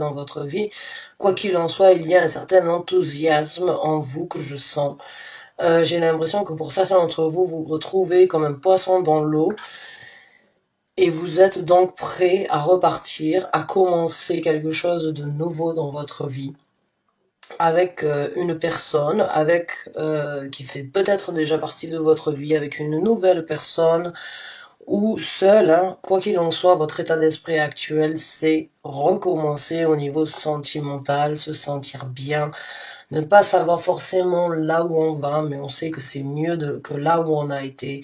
dans votre vie. Quoi qu'il en soit, il y a un certain enthousiasme en vous que je sens. J'ai l'impression que pour certains d'entre vous, vous vous retrouvez comme un poisson dans l'eau et vous êtes donc prêt à repartir, à commencer quelque chose de nouveau dans votre vie avec une personne, qui fait peut-être déjà partie de votre vie, avec une nouvelle personne ou seul, hein, quoi qu'il en soit, votre état d'esprit actuel, c'est recommencer au niveau sentimental, se sentir bien, ne pas savoir forcément là où on va, mais on sait que c'est mieux que là où on a été.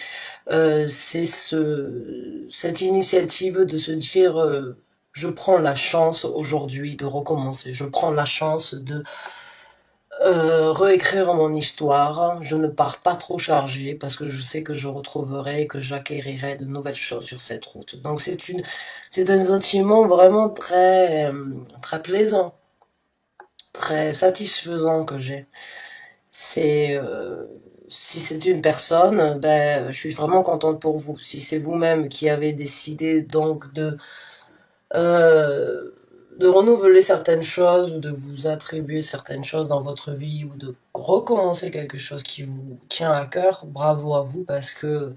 C'est cette initiative de se dire, je prends la chance aujourd'hui de recommencer, je prends la chance de réécrire mon histoire. Je ne pars pas trop chargée parce que je sais que je retrouverai et que j'acquérirai de nouvelles choses sur cette route. Donc c'est un sentiment vraiment très plaisant, très satisfaisant que j'ai. C'est si c'est une personne, ben je suis vraiment contente pour vous. Si c'est vous-même qui avez décidé donc euh, de renouveler certaines choses ou de vous attribuer certaines choses dans votre vie ou de recommencer quelque chose qui vous tient à cœur, bravo à vous parce que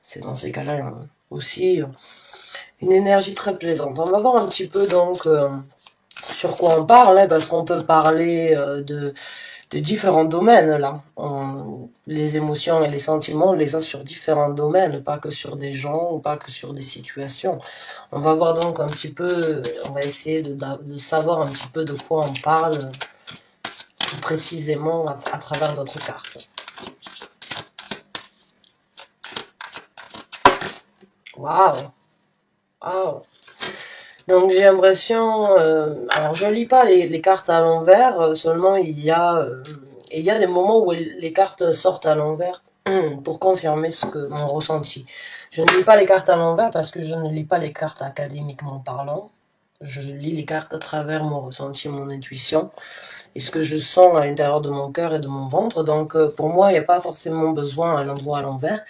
c'est dans ces cas-là aussi une énergie très plaisante. On va voir un petit peu donc sur quoi on parle, hein, parce qu'on peut parler de différents domaines là. Les émotions et les sentiments, on les a sur différents domaines, pas que sur des gens ou pas que sur des situations. On va voir donc un petit peu, on va essayer de savoir un petit peu de quoi on parle plus précisément à travers notre carte. Waouh, waouh. Donc j'ai l'impression, alors je lis pas les cartes à l'envers, seulement il y a des moments où les cartes sortent à l'envers pour confirmer ce que mon ressenti. Je ne lis pas les cartes à l'envers parce que je ne lis pas les cartes académiquement parlant. Je lis les cartes à travers mon ressenti, mon intuition et ce que je sens à l'intérieur de mon cœur et de mon ventre. Donc pour moi, il n'y a pas forcément besoin à l'endroit à l'envers.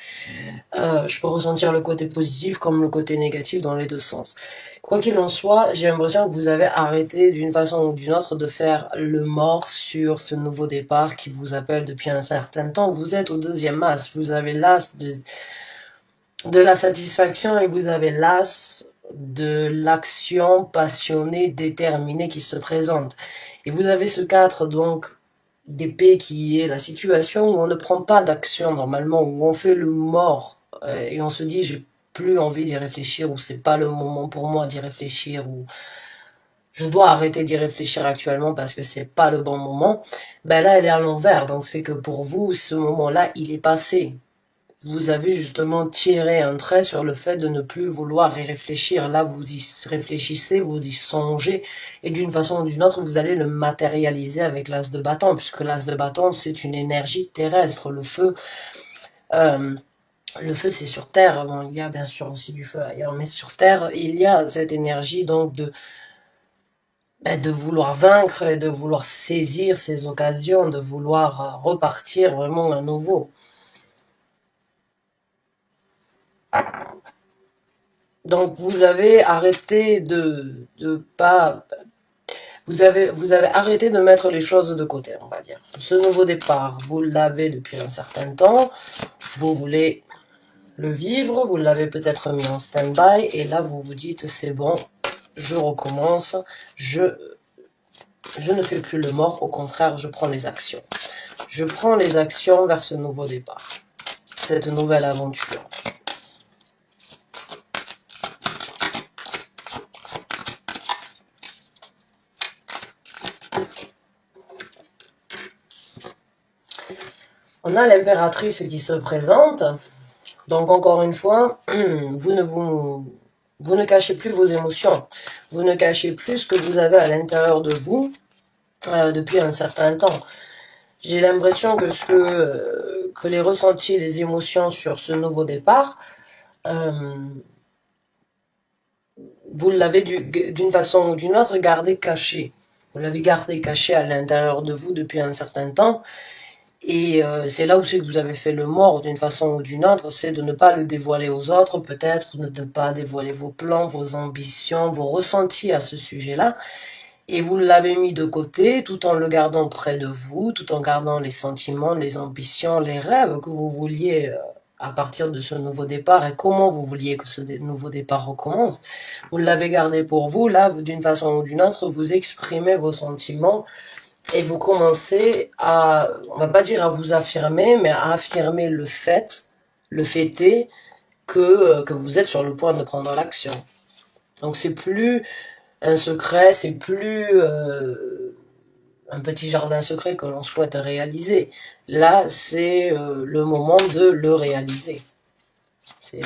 Je peux ressentir le côté positif comme le côté négatif dans les deux sens. Quoi qu'il en soit, j'ai l'impression que vous avez arrêté d'une façon ou d'une autre de faire le mort sur ce nouveau départ qui vous appelle depuis un certain temps. Vous êtes au deuxième as, vous avez l'as de la satisfaction et vous avez l'as de l'action passionnée, déterminée qui se présente. Et vous avez ce 4 donc d'épée qui est la situation où on ne prend pas d'action normalement, où on fait le mort et on se dit j'ai plus envie d'y réfléchir ou c'est pas le moment pour moi d'y réfléchir ou je dois arrêter d'y réfléchir actuellement parce que c'est pas le bon moment. Ben là elle est à l'envers, donc c'est que pour vous ce moment-là il est passé. Vous avez justement tiré un trait sur le fait de ne plus vouloir y réfléchir. Là, vous y réfléchissez, vous y songez, et d'une façon ou d'une autre, vous allez le matérialiser avec l'as de bâton, puisque l'as de bâton, c'est une énergie terrestre. Euh, le feu, c'est sur Terre. Bon, il y a bien sûr aussi du feu ailleurs, mais sur Terre, il y a cette énergie donc de vouloir vaincre et de vouloir saisir ces occasions, de vouloir repartir vraiment à nouveau. Donc vous avez arrêté de pas vous avez arrêté de mettre les choses de côté, on va dire. Ce nouveau départ, vous l'avez depuis un certain temps, vous voulez le vivre, vous l'avez peut-être mis en stand-by et là vous vous dites c'est bon, je recommence, je ne fais plus le mort, au contraire, je prends les actions. Je prends les actions vers ce nouveau départ, cette nouvelle aventure. On a l'impératrice qui se présente. Donc encore une fois, vous ne cachez plus vos émotions. Vous ne cachez plus ce que vous avez à l'intérieur de vous depuis un certain temps. J'ai l'impression que les ressentis, les émotions sur ce nouveau départ, vous l'avez d'une façon ou d'une autre gardé caché. Vous l'avez gardé caché à l'intérieur de vous depuis un certain temps. Et c'est là où c'est que vous avez fait le mort d'une façon ou d'une autre, c'est de ne pas le dévoiler aux autres, peut-être, de ne pas dévoiler vos plans, vos ambitions, vos ressentis à ce sujet-là. Et vous l'avez mis de côté tout en le gardant près de vous, tout en gardant les sentiments, les ambitions, les rêves que vous vouliez à partir de ce nouveau départ et comment vous vouliez que ce nouveau départ recommence. Vous l'avez gardé pour vous, là, d'une façon ou d'une autre, vous exprimez vos sentiments et vous commencez à, on va pas dire à vous affirmer, mais à affirmer le fait est que vous êtes sur le point de prendre l'action. Donc c'est plus un secret, c'est plus un petit jardin secret que l'on souhaite réaliser. Là, c'est le moment de le réaliser.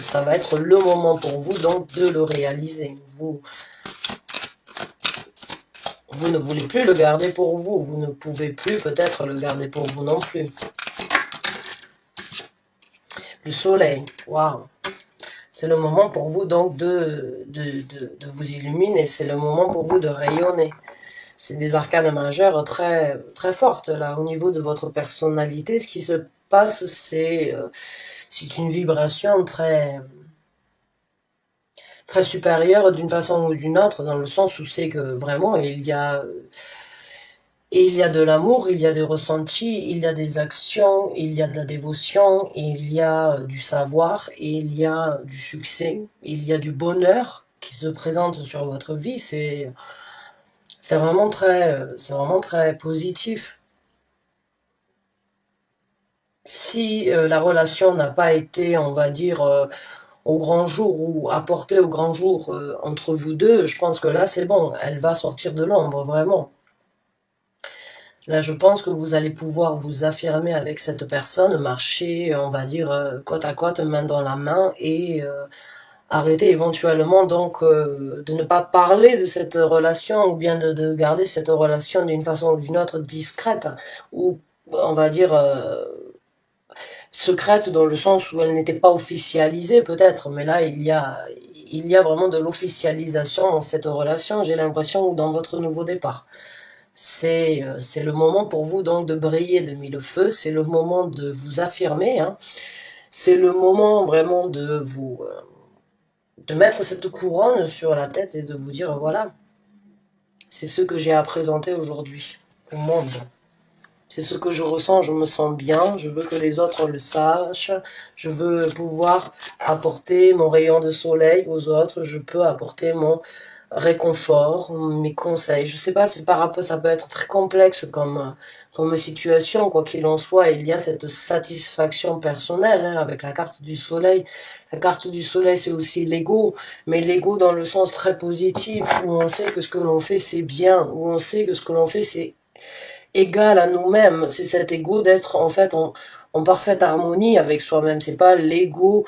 Ça va être le moment pour vous, donc, de le réaliser. Vous ne voulez plus le garder pour vous. Vous ne pouvez plus peut-être le garder pour vous non plus. Le soleil, waouh. C'est le moment pour vous, donc, de vous illuminer. C'est le moment pour vous de rayonner. C'est des arcanes majeures très, très fortes, là, au niveau de votre personnalité. Ce qui se passe, c'est une vibration très, très supérieure d'une façon ou d'une autre, dans le sens où c'est que vraiment, il y a de l'amour, il y a des ressentis, il y a des actions, il y a de la dévotion, il y a du savoir, il y a du succès, il y a du bonheur qui se présente sur votre vie. C'est vraiment très positif. Si la relation n'a pas été, on va dire, au grand jour ou apportée au grand jour entre vous deux, je pense que là c'est bon, elle va sortir de l'ombre, vraiment. Là, je pense que vous allez pouvoir vous affirmer avec cette personne, marcher, on va dire, côte à côte, main dans la main, et arrêter éventuellement donc de ne pas parler de cette relation, ou bien de garder cette relation d'une façon ou d'une autre discrète, ou on va dire secrète dans le sens où elle n'était pas officialisée peut-être, mais là il y a vraiment de l'officialisation dans cette relation, j'ai l'impression, ou dans votre nouveau départ. C'est le moment pour vous donc de briller de mille feux, c'est le moment de vous affirmer, hein. C'est le moment vraiment de vous de mettre cette couronne sur la tête et de vous dire voilà, c'est ce que j'ai à présenter aujourd'hui au monde. C'est ce que je ressens, je me sens bien, je veux que les autres le sachent, je veux pouvoir apporter mon rayon de soleil aux autres, je peux apporter mon réconfort, mes conseils. Je sais pas, c'est par rapport, ça peut être très complexe comme situation, quoi qu'il en soit, il y a cette satisfaction personnelle hein, avec la carte du soleil. La carte du soleil, c'est aussi l'ego, mais l'ego dans le sens très positif, où on sait que ce que l'on fait, c'est bien, où on sait que ce que l'on fait, c'est égal à nous-mêmes. C'est cet ego d'être en fait en parfaite harmonie avec soi-même. C'est pas l'ego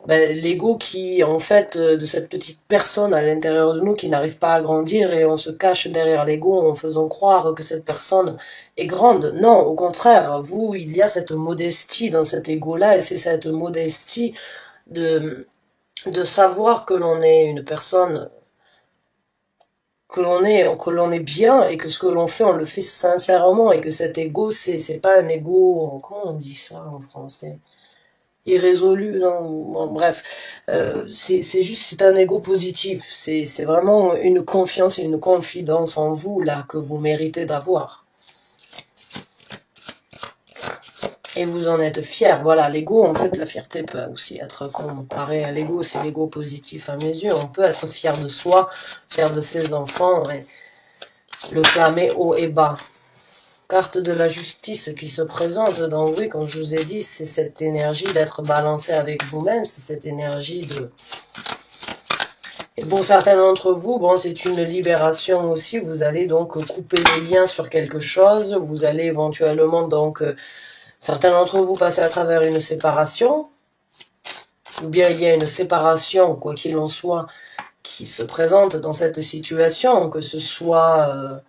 l'ego qui, en fait, de cette petite personne à l'intérieur de nous qui n'arrive pas à grandir et on se cache derrière l'ego en faisant croire que cette personne est grande. Non, au contraire, vous, il y a cette modestie dans cet ego-là et c'est cette modestie de savoir que l'on est une personne, que l'on est bien et que ce que l'on fait, on le fait sincèrement et que cet ego, c'est pas un ego, comment on dit ça en français? Irrésolu, non, bon, bref, c'est juste, c'est un ego positif, c'est vraiment une confiance et une confidence en vous, là, que vous méritez d'avoir. Et vous en êtes fier, voilà, l'ego, en fait, la fierté peut aussi être comparée à l'ego, c'est l'ego positif à mes yeux, on peut être fier de soi, fier de ses enfants, et le clamer haut et bas. Carte de la justice qui se présente, donc oui, comme je vous ai dit, c'est cette énergie d'être balancé avec vous-même, c'est cette énergie de... Et pour certains d'entre vous, bon, c'est une libération aussi, vous allez donc couper les liens sur quelque chose, vous allez éventuellement donc, certains d'entre vous passer à travers une séparation, ou bien il y a une séparation, quoi qu'il en soit, qui se présente dans cette situation, que ce soit...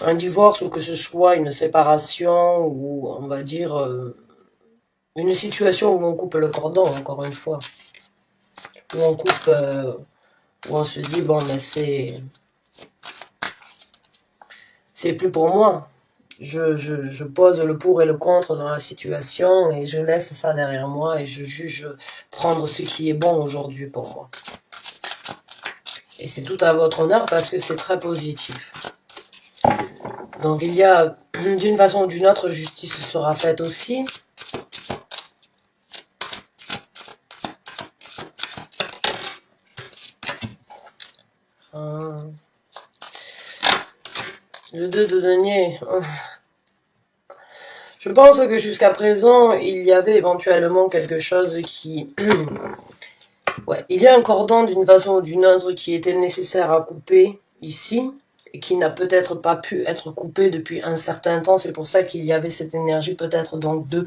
un divorce ou que ce soit une séparation ou on va dire une situation où on coupe le cordon, encore une fois, où on coupe, où on se dit bon mais c'est plus pour moi, je pose le pour et le contre dans la situation et je laisse ça derrière moi et je juge prendre ce qui est bon aujourd'hui pour moi. Et c'est tout à votre honneur parce que c'est très positif. Donc il y a, d'une façon ou d'une autre, justice sera faite aussi. Le 2 de denier. Je pense que jusqu'à présent, il y avait éventuellement quelque chose qui... ouais, il y a un cordon d'une façon ou d'une autre qui était nécessaire à couper ici, et qui n'a peut-être pas pu être coupé depuis un certain temps. C'est pour ça qu'il y avait cette énergie peut-être donc de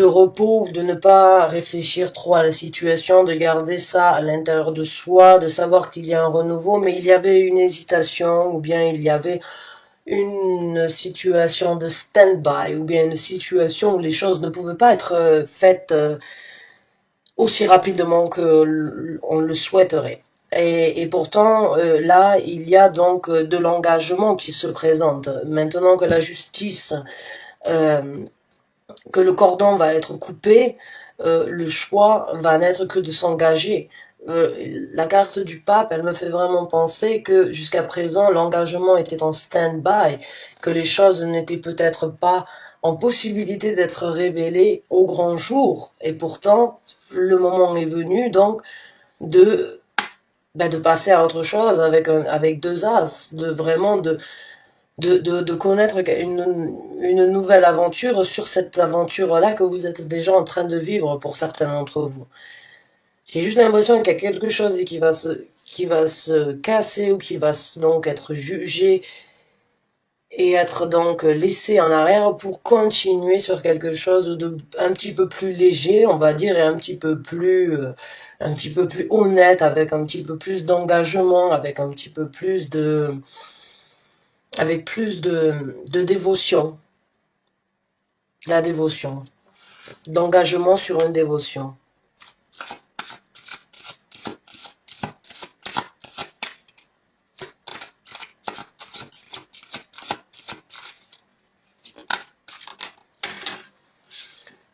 repos, de ne pas réfléchir trop à la situation, de garder ça à l'intérieur de soi, de savoir qu'il y a un renouveau, mais il y avait une hésitation, ou bien il y avait une situation de stand-by, ou bien une situation où les choses ne pouvaient pas être faites aussi rapidement que on le souhaiterait. Et pourtant, là, il y a donc de l'engagement qui se présente. Maintenant que la justice, que le cordon va être coupé, le choix va n'être que de s'engager. La carte du pape, elle me fait vraiment penser que jusqu'à présent, l'engagement était en stand-by, que les choses n'étaient peut-être pas en possibilité d'être révélées au grand jour. Et pourtant, le moment est venu donc de de passer à autre chose avec deux as, de vraiment de connaître une nouvelle aventure sur cette aventure-là que vous êtes déjà en train de vivre pour certains d'entre vous. J'ai juste l'impression qu'il y a quelque chose qui va se casser ou qui va donc être jugé et être donc laissé en arrière pour continuer sur quelque chose de un petit peu plus léger, on va dire, et un petit peu plus honnête, avec un petit peu plus d'engagement, avec plus de dévotion, la dévotion, d'engagement sur une dévotion.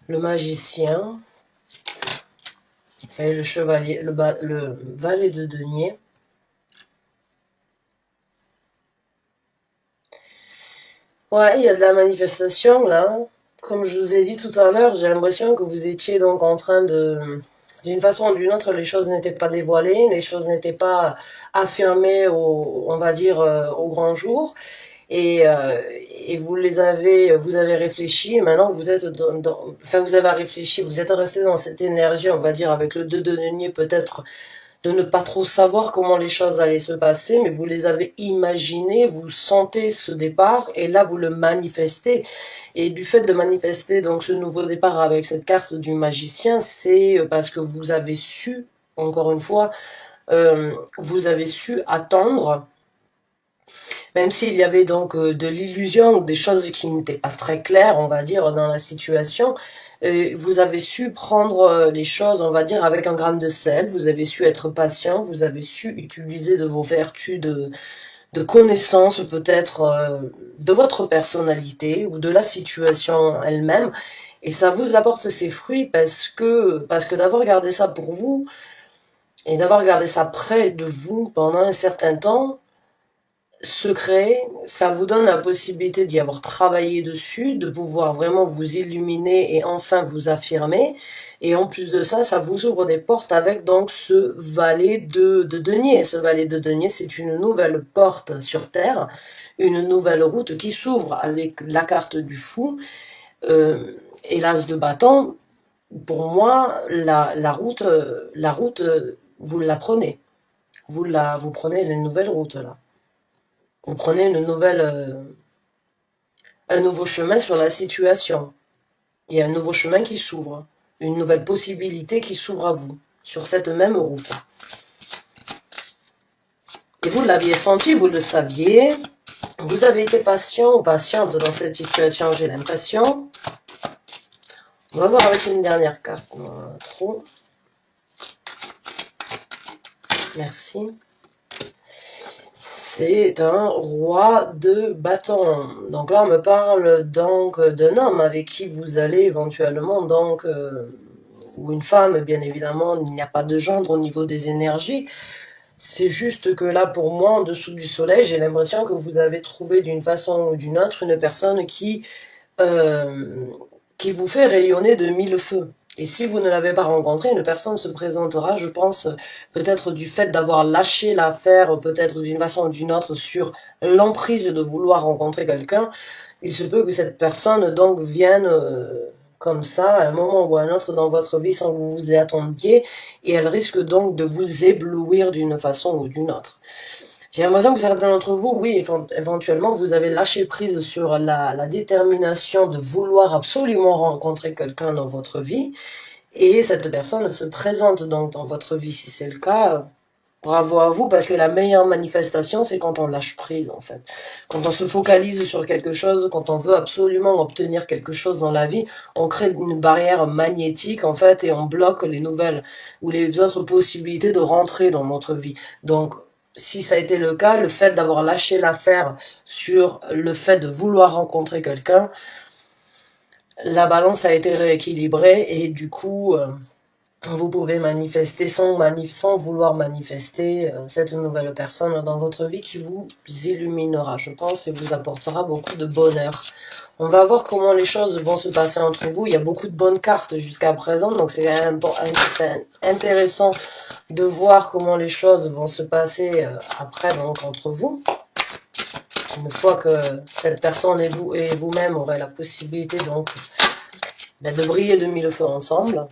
Le magicien et le chevalier, le valet de denier. Ouais, il y a de la manifestation là. Comme je vous ai dit tout à l'heure, j'ai l'impression que vous étiez donc en train de... D'une façon ou d'une autre, les choses n'étaient pas dévoilées, les choses n'étaient pas affirmées on va dire, au grand jour. Et vous avez réfléchi, et maintenant vous êtes enfin vous avez réfléchi, vous êtes resté dans cette énergie, on va dire, avec le 2 de denier peut-être, de ne pas trop savoir comment les choses allaient se passer, mais vous les avez imaginées, vous sentez ce départ, et là vous le manifestez. Et du fait de manifester donc ce nouveau départ avec cette carte du magicien, c'est parce que vous avez su, encore une fois, vous avez su attendre, même s'il y avait donc de l'illusion ou des choses qui n'étaient pas très claires, on va dire, dans la situation, vous avez su prendre les choses, on va dire, avec un grain de sel, vous avez su être patient, vous avez su utiliser de vos vertus de connaissance peut-être de votre personnalité ou de la situation elle-même, et ça vous apporte ses fruits parce que d'avoir gardé ça pour vous, et d'avoir gardé ça près de vous pendant un certain temps, secret, ça vous donne la possibilité d'y avoir travaillé dessus, de pouvoir vraiment vous illuminer et enfin vous affirmer. Et en plus de ça, ça vous ouvre des portes avec donc ce valet de denier. Ce valet de denier, c'est une nouvelle porte sur Terre, une nouvelle route qui s'ouvre avec la carte du fou et l'as de bâton. Pour moi, la route, vous la prenez. Vous prenez une nouvelle route là. Vous prenez un nouveau chemin sur la situation. Il y a un nouveau chemin qui s'ouvre. Une nouvelle possibilité qui s'ouvre à vous. Sur cette même route. Et vous l'aviez senti, vous le saviez. Vous avez été patient ou patiente dans cette situation, j'ai l'impression. On va voir avec une dernière carte. Non, trop. Merci. C'est un roi de bâton. Donc là, on me parle donc d'un homme avec qui vous allez éventuellement donc, ou une femme, bien évidemment, il n'y a pas de gendre au niveau des énergies, C'est juste que là, pour moi, en dessous du soleil, j'ai l'impression que vous avez trouvé d'une façon ou d'une autre une personne euh, qui vous fait rayonner de mille feux. Et si vous ne l'avez pas rencontré, une personne se présentera, je pense, peut-être du fait d'avoir lâché l'affaire, peut-être d'une façon ou d'une autre, sur l'emprise de vouloir rencontrer quelqu'un. Il se peut que cette personne donc vienne comme ça, à un moment ou à un autre dans votre vie sans que vous vous y attendiez, et elle risque donc de vous éblouir d'une façon ou d'une autre. J'ai l'impression que certains d'entre vous, oui, éventuellement, vous avez lâché prise sur la détermination de vouloir absolument rencontrer quelqu'un dans votre vie, et cette personne se présente donc dans votre vie. Si c'est le cas, bravo à vous, parce que la meilleure manifestation, c'est quand on lâche prise, en fait. Quand on se focalise sur quelque chose, quand on veut absolument obtenir quelque chose dans la vie, on crée une barrière magnétique, en fait, et on bloque les nouvelles ou les autres possibilités de rentrer dans notre vie. Donc, si ça a été le cas, le fait d'avoir lâché l'affaire sur le fait de vouloir rencontrer quelqu'un, la balance a été rééquilibrée et du coup, vous pouvez manifester sans vouloir manifester cette nouvelle personne dans votre vie qui vous illuminera, je pense, et vous apportera beaucoup de bonheur. On va voir comment les choses vont se passer entre vous. Il y a beaucoup de bonnes cartes jusqu'à présent, donc c'est quand même intéressant de voir comment les choses vont se passer après donc entre vous. Une fois que cette personne et vous-même aurez la possibilité donc de briller de mille feux ensemble.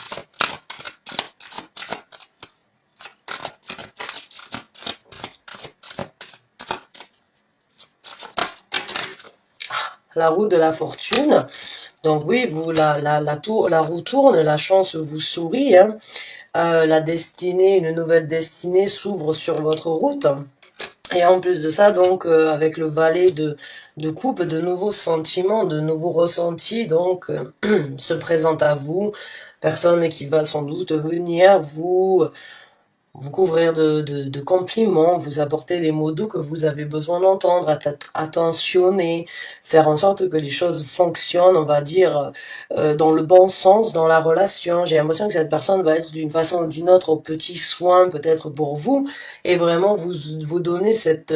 La roue de la fortune. Donc oui, vous la roue tourne, la chance vous sourit. Hein. La destinée, une nouvelle destinée s'ouvre sur votre route. Et en plus de ça, donc avec le valet de coupe, de nouveaux sentiments, de nouveaux ressentis, donc se présentent à vous. Personne qui va sans doute venir vous couvrir de compliments, vous apporter les mots doux que vous avez besoin d'entendre, attentionner, faire en sorte que les choses fonctionnent, on va dire, dans le bon sens dans la relation. J'ai l'impression que cette personne va être d'une façon ou d'une autre au petit soin peut-être pour vous, et vraiment vous donner cette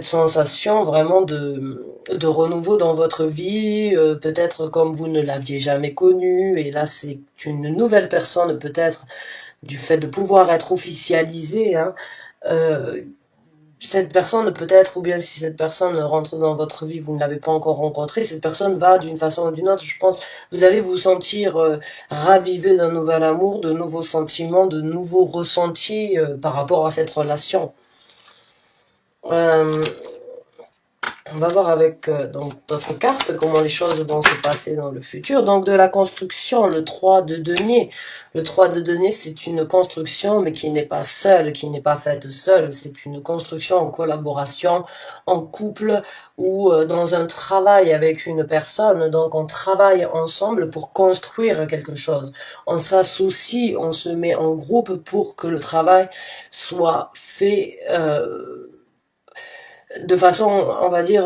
sensation vraiment de renouveau dans votre vie, peut-être comme vous ne l'aviez jamais connue, et là c'est une nouvelle personne peut-être du fait de pouvoir être officialisé, hein, euh, cette personne peut-être, ou bien si cette personne rentre dans votre vie, vous ne l'avez pas encore rencontrée, cette personne va d'une façon ou d'une autre, je pense, vous allez vous sentir ravivé d'un nouvel amour, de nouveaux sentiments, de nouveaux ressentis par rapport à cette relation. Euh, On va voir avec donc d'autres cartes comment les choses vont se passer dans le futur. Donc de la construction, le 3 de denier. Le 3 de denier, c'est une construction, mais qui n'est pas seule, qui n'est pas faite seule. C'est une construction en collaboration, en couple ou dans un travail avec une personne. Donc on travaille ensemble pour construire quelque chose. On s'associe, on se met en groupe pour que le travail soit fait de façon, on va dire,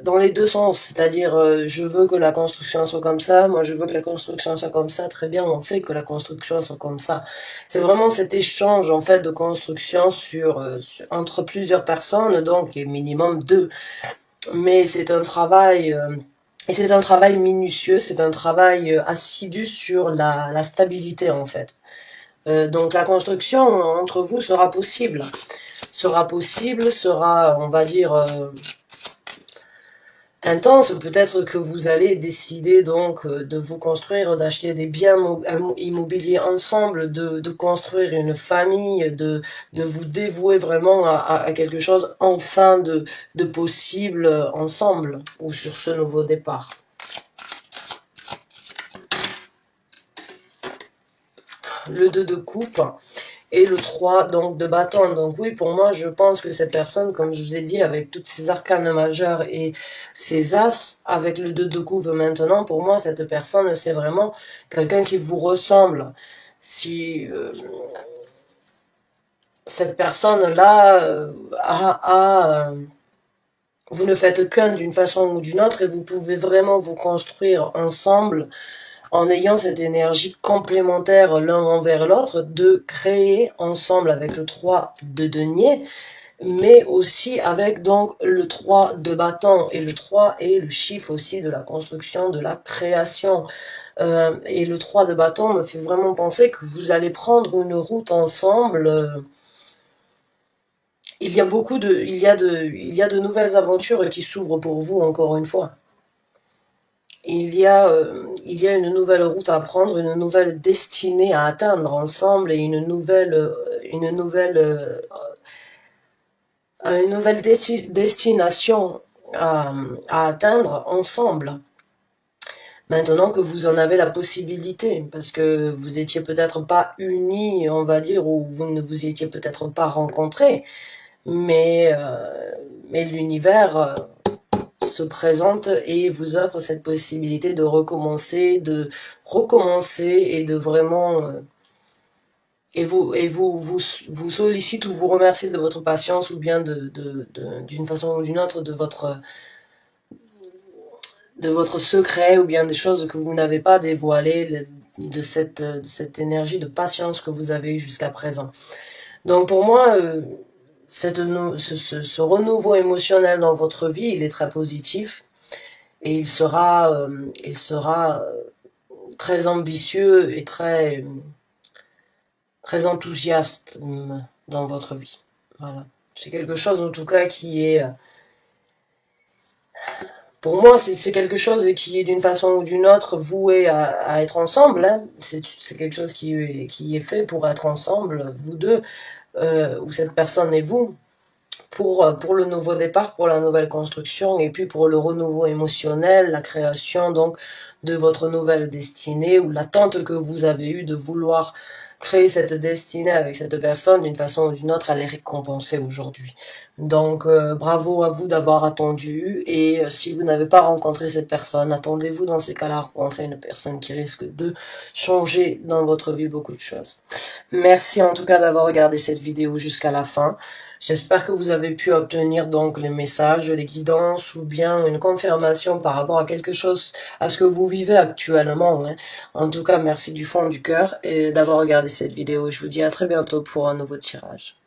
dans les deux sens. C'est-à-dire, je veux que la construction soit comme ça, moi je veux que la construction soit comme ça, très bien, on fait que la construction soit comme ça. C'est vraiment cet échange, en fait, de construction entre plusieurs personnes, donc, et minimum deux. Mais c'est un travail, et c'est un travail minutieux, c'est un travail assidu sur la stabilité, en fait. Donc la construction entre vous sera, on va dire, intense. Peut-être que vous allez décider donc de vous construire, d'acheter des biens immobiliers ensemble, de construire une famille, de vous dévouer vraiment à quelque chose enfin de possible ensemble ou sur ce nouveau départ. Le 2 de coupe et le 3 donc de bâton. Donc oui, pour moi, je pense que cette personne, comme je vous ai dit, avec toutes ses arcanes majeures et ses as, avec le 2 de coupe maintenant, pour moi, cette personne, c'est vraiment quelqu'un qui vous ressemble. Si cette personne-là vous ne faites qu'un d'une façon ou d'une autre et vous pouvez vraiment vous construire ensemble en ayant cette énergie complémentaire l'un envers l'autre, de créer ensemble avec le 3 de denier, mais aussi avec donc le 3 de bâton, et le 3 est le chiffre aussi de la construction, de la création. Et le 3 de bâton me fait vraiment penser que vous allez prendre une route ensemble. Il y a il y a de nouvelles aventures qui s'ouvrent pour vous, encore une fois. Il y a une nouvelle route à prendre, une nouvelle destinée à atteindre ensemble, et une nouvelle destination à atteindre ensemble. Maintenant que vous en avez la possibilité, parce que vous étiez peut-être pas unis, on va dire, ou vous ne vous étiez peut-être pas rencontrés, mais, mais l'univers se présente et vous offre cette possibilité de recommencer, et de vraiment vous sollicite ou vous remercie de votre patience, ou bien d'une façon ou d'une autre de votre secret, ou bien des choses que vous n'avez pas dévoilées, de cette énergie de patience que vous avez eue jusqu'à présent. Donc pour moi, ce renouveau émotionnel dans votre vie, il est très positif, et il sera très ambitieux et très enthousiaste dans votre vie. Voilà. C'est quelque chose en tout cas qui est, pour moi, c'est quelque chose qui est d'une façon ou d'une autre voué à être ensemble. Hein. C'est quelque chose qui est fait pour être ensemble, vous deux, ou cette personne et vous, pour le nouveau départ, pour la nouvelle construction, et puis pour le renouveau émotionnel, la création donc de votre nouvelle destinée, ou l'attente que vous avez eue de vouloir créer cette destinée avec cette personne, d'une façon ou d'une autre, elle est récompensée aujourd'hui. Donc bravo à vous d'avoir attendu, et si vous n'avez pas rencontré cette personne, attendez-vous dans ces cas-là à rencontrer une personne qui risque de changer dans votre vie beaucoup de choses. Merci en tout cas d'avoir regardé cette vidéo jusqu'à la fin. J'espère que vous avez pu obtenir donc les messages, les guidances, ou bien une confirmation par rapport à quelque chose, à ce que vous vivez actuellement. Hein. En tout cas, merci du fond du cœur et d'avoir regardé cette vidéo. Je vous dis à très bientôt pour un nouveau tirage.